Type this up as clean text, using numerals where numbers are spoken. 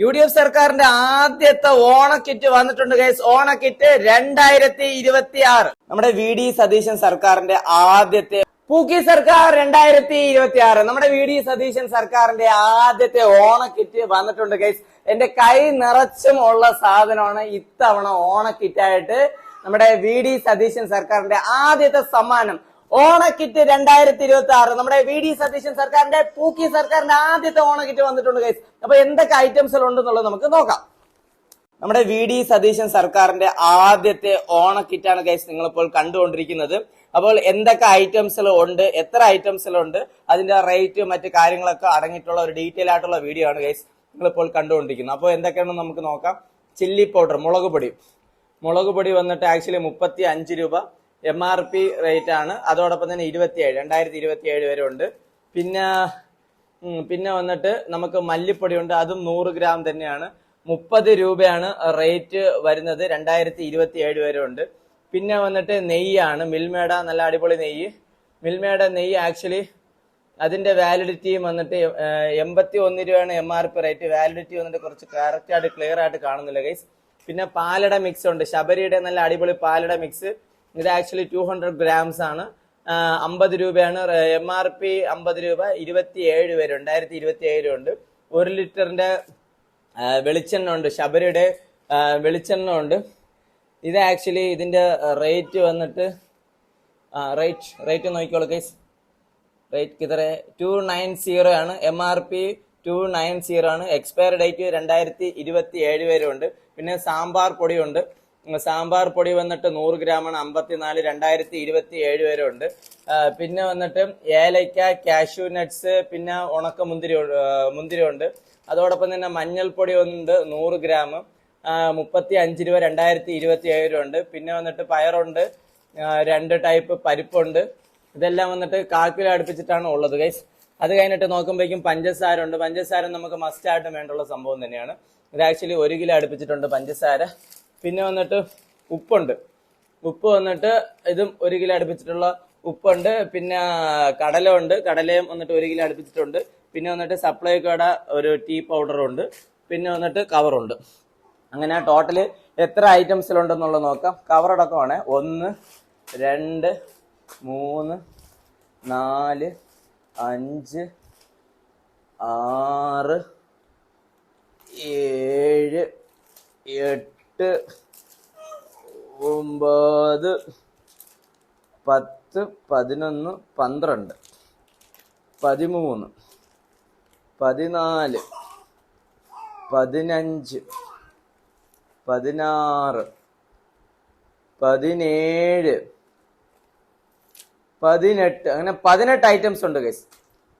UDF സർക്കാരിന്റെ ആദ്യത്തെ ഓണക്കിറ്റ് വന്നിട്ടുണ്ട് ഗൈസ്. ഓണക്കിറ്റ് 2026. നമ്മുടെ VD സതീശൻ സർക്കാരിന്റെ ആദ്യത്തെ പൂക്കി സർക്കാർ 2026. നമ്മുടെ VD സതീശൻ സർക്കാരിന്റെ ആദ്യത്തെ ഓണക്കിറ്റ് വന്നിട്ടുണ്ട് ഗൈസ്. എന്റെ കൈ നിറച്ചും ഉള്ള സാധനമാണ് ഇത്തവണ ഓണക്കിറ്റായിട്ട് നമ്മുടെ VD സതീശൻ സർക്കാരിന്റെ ആദ്യത്തെ സമ്മാനം. ഓണക്കിറ്റ് 2026 നമ്മുടെ VD സതീശൻ സർക്കാരിന്റെ പൂക്കി സർക്കാരിന്റെ ആദ്യത്തെ ഓണക്കിറ്റ് വന്നിട്ടുണ്ട് ഗൈസ്. അപ്പൊ എന്തൊക്കെ ഐറ്റംസ് ഉണ്ടെന്നുള്ളത് നമുക്ക് നോക്കാം. നമ്മുടെ VD സതീശൻ സർക്കാരിന്റെ ആദ്യത്തെ ഓണക്കിറ്റാണ് ഗൈസ് നിങ്ങളിപ്പോൾ കണ്ടുകൊണ്ടിരിക്കുന്നത്. അപ്പോൾ എന്തൊക്കെ ഐറ്റംസിൽ ഉണ്ട്, എത്ര ഐറ്റംസിലുണ്ട്, അതിന്റെ റേറ്റ് മറ്റു കാര്യങ്ങളൊക്കെ അടങ്ങിയിട്ടുള്ള ഒരു ഡീറ്റെയിൽ ആയിട്ടുള്ള വീഡിയോ ആണ് ഗൈസ് നിങ്ങളിപ്പോൾ കണ്ടുകൊണ്ടിരിക്കുന്നത്. അപ്പോൾ എന്തൊക്കെയാണെന്ന് നമുക്ക് നോക്കാം. ചില്ലി പൗഡർ, മുളക് പൊടി വന്നിട്ട് ആക്ച്വലി 35 രൂപ MRP റേറ്റ് ആണ്. അതോടൊപ്പം തന്നെ 2027 വരെ ഉണ്ട്. പിന്നെ വന്നിട്ട് നമുക്ക് മല്ലിപ്പൊടി ഉണ്ട്, അതും 100 ഗ്രാം തന്നെയാണ്. 30 രൂപയാണ് റേറ്റ് വരുന്നത്. 2027 വരെ ഉണ്ട്. പിന്നെ വന്നിട്ട് നെയ്യാണ്, മിൽമേട നല്ല അടിപൊളി നെയ്യ്. മിൽമേട നെയ്യ് ആക്ച്വലി അതിന്റെ വാലിഡിറ്റി വന്നിട്ട് 81 രൂപയാണ് MRP റേറ്റ്. വാലിഡിറ്റി വന്നിട്ട് കുറച്ച് കറക്റ്റ് ആയിട്ട് ക്ലിയർ ആയിട്ട് കാണുന്നില്ല ഗൈസ്. പിന്നെ പാലട മിക്സ് ഉണ്ട്, ശബരിയുടെ നല്ല അടിപൊളി പാലട മിക്സ്. ഇത് ആക്ച്വലി 200 ഗ്രാംസ് ആണ്. 50 രൂപയാണ് MRP. 50 രൂപ 27 വരെ 2027 ഉണ്ട്. 1 ലിറ്ററിന്റെ വെളിച്ചെണ്ണ ഉണ്ട്, ശബരിയുടെ വെളിച്ചെണ്ണ ഉണ്ട്. ഇത് ആക്ച്വലി ഇതിന്റെ റേറ്റ് വന്നിട്ട് റേറ്റ് നോക്കിക്കോളൂ ഗൈസ്. റേറ്റ് കിതറെ 290 ആണ്. MRP 290 ആണ്. എക്സ്പയർ ഡേറ്റ് 2027 വരെ ഉണ്ട്. പിന്നെ സാമ്പാർ പൊടി ഉണ്ട്. സാമ്പാർ പൊടി വന്നിട്ട് 100 ഗ്രാമാണ്. 54 2027 വരെ ഉണ്ട്. പിന്നെ വന്നിട്ട് ഏലക്ക, കാഷ്യൂ നട്ട്സ്, പിന്നെ ഉണക്ക മുന്തിരി ഉണ്ട്. അതോടൊപ്പം തന്നെ മഞ്ഞൾപ്പൊടി ഉണ്ട് 100 ഗ്രാം. 35 രൂപ 2027 ഉണ്ട്. പിന്നെ വന്നിട്ട് പയറുണ്ട്, 2 ടൈപ്പ് പരിപ്പുണ്ട്. ഇതെല്ലാം വന്നിട്ട് 1/4 കിലോ അടുപ്പിച്ചിട്ടാണ് ഉള്ളത് ഗൈസ്. അത് കഴിഞ്ഞിട്ട് നോക്കുമ്പോഴേക്കും പഞ്ചസാര ഉണ്ട്. പഞ്ചസാര നമുക്ക് മസ്റ്റ് ആയിട്ടും വേണ്ടുള്ള സംഭവം തന്നെയാണ്. ഇത് ആക്ച്വലി 1 കിലോ അടുപ്പിച്ചിട്ടുണ്ട് പഞ്ചസാര. പിന്നെ വന്നിട്ട് ഉപ്പുണ്ട്. ഉപ്പ് വന്നിട്ട് ഇതും 1 കിലോ അടുപ്പിച്ചിട്ടുള്ള ഉപ്പുണ്ട്. പിന്നെ കടല ഉണ്ട്, കടലയും വന്നിട്ട് 1 കിലോ അടുപ്പിച്ചിട്ടുണ്ട്. പിന്നെ വന്നിട്ട് സപ്ലൈക്കോടെ ഒരു ടീ പൗഡർ ഉണ്ട്. പിന്നെ വന്നിട്ട് കവറുണ്ട്. അങ്ങനെ ടോട്ടല് എത്ര ഐറ്റംസിലുണ്ടെന്നുള്ളത് നോക്കാം. കവറടക്കമാണ് 1 2 3 4 5 6 7 8 9 10 11 12 13 14 15 16 17 18 അങ്ങനെ 18 ഐറ്റംസ് ഉണ്ട് ഗൈസ്.